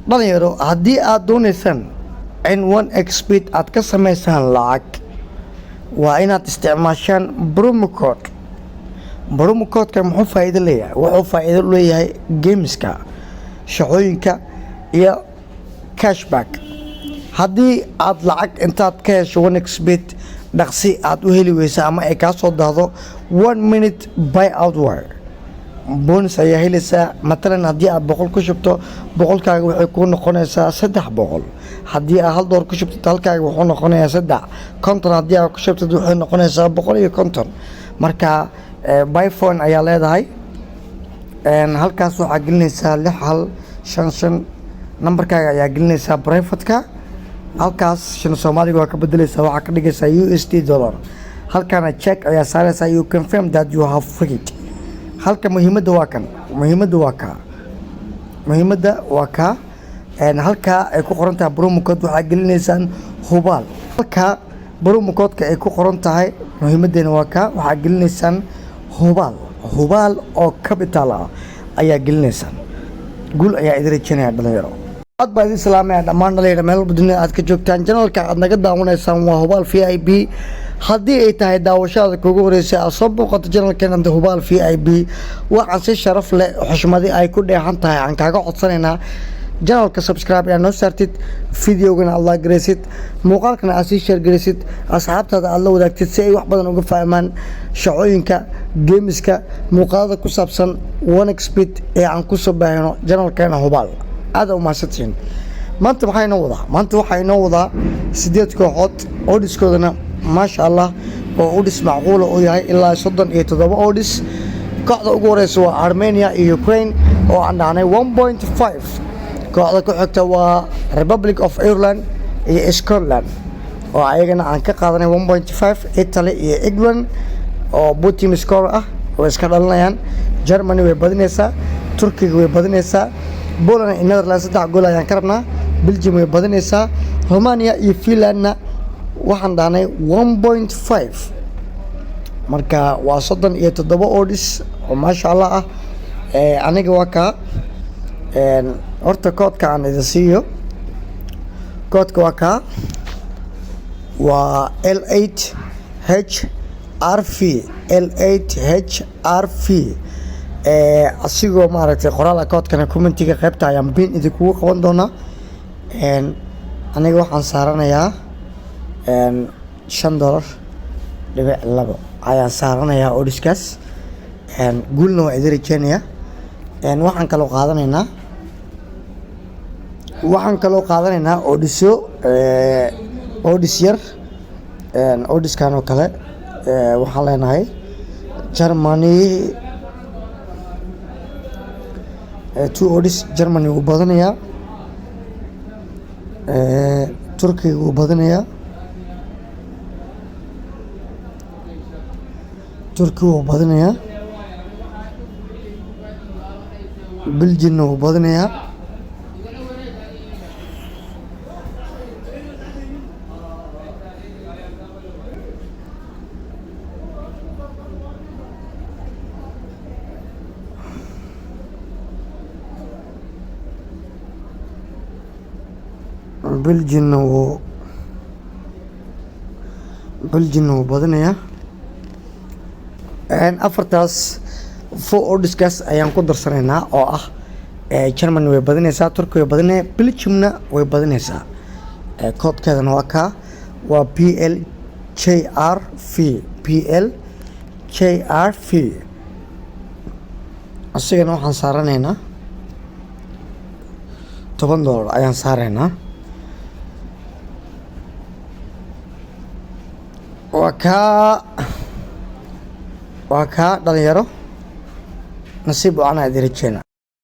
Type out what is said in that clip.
dhalinyaro haddii aad doonaysaan in 1xbet aad ka samaysaan lacag waa inaad isticmaashaan promo code-ka muxuu faa'iido leeyahay? wuxuu faa'iido u leeyahay gameska, shaqooyinka iyo cashback. haddii aad lacag intaad ka hesho 1xbet dhaqsi aad u heli weysa ama ay kaa soo daahdo 1 minute buy out war bonus ayaa helaysaa. matalan haddii aad 100 ku shubto boqolkaaga waxay kuu noqonaysaa 300. haddii aad $1 ku shubtid halkaaga wuxuu noqonayaa 3 konton. haddii aad ku shubtid waxay noqonaysaa 150. marka byphone ayaa leedahay, halkaas waxaa gelinaysaa 6155 nambarkaaga ayaa gelinaysaa privateka. halkaas shilin soomaaliga waa ka bedelaysaa, waxaa ka dhigaysaa USD dollar. halkaana check ayaa saaraysaa, you confirm that you have paid. halka muhiimadda waa kan, muhiimadda waa ka halkaa ay ku qoran tahay promo code waxaa gelinaysaan hubaal. halka promo code-ka ay ku qoran tahay muhiimaddeena waa ka waxaa gelinaysaan hubaal oo capital ah ayaa gelinaysaan. guul ayaa idin rajaynaya dhalinyaro. aad baa idin salaamaya dhammaan dhalinyaro meel walba dunida aad ka joogtaan. janalka aad naga daawanaysaan waa hubaal VIP. haddii ay tahay daawashada kugu horeysay aad soo booqato janalkeena hubaal VIP, waxaan si sharaf leh xushmadi ay ku dheehan tahay aan kaaga codsanaynaa janalka subscribe ayaa noo saartid, videogana aad la garaysid, muuqaalkana aad sii share garaysid, asxaabtaada aad la wadaagtid si ay wax badan uga fahmaan shaqooyinka gameska, muuqaalada ku saabsan 1xbet ee aan ku soo baahino janalkeena hubaal. aad u mahadsantihiin. maanta waxaa inoo wadaa 8 kooxood oodiskoodana maasha allah oo udhis macquula u yahay ilaa 37 oodhis. kooxda ugu horeysa waa Armenia iyo Ukraine oo aan dhahnay 1.5. kooxda ku xigta waa Republic of Ireland iyo Scotland oo ayagana aan ka qaadanay 1.5. Italy iyo England oo both team score ah oo iska dhalinayaan. Germany way badinaysaa, Turkiga way badinaysaa, Poland iyo Netherlands 3 gool ayaan ka rabnaa, Belgium way badinaysaa, Romania iyo Finlandna waxaan dhahnay 1.5. marka waa 37 oodhis oo maasha allah ah. aniga waa ka horta koodka aan idin siiyo. koodka waa ka waa L8HRV asigoo maaragtay qoraal koodkana commentiga qaybta ayaan bin idinkugu qaban doonaa. aniga waxaan saaranayaa $5.2 ayaan saaranayaa oodhiskaas. guulna waa idin rajeynayaa. waxaan kaloo qaadanaynaa oodhis yar. oodhiskan oo kale waxaan leenahay Germany 2 oodhis. Germany wuu badanayaa, Turkiga wuu badanayaa, Belgiumna wuu badanayaa, afartaas 4 oodhiskaas ayaan ku darsanaynaa oo ah Germany way badinaysaa, Turkiga way badinaysaa, Belgiumna way badinaysaa. koodkeedana waa ka waa PLJRV. asigana waxaan saaranaynaa $10 ayaan saaraynaa. waa kaa dhalinyaro nasiib wacan idin rajeynaa.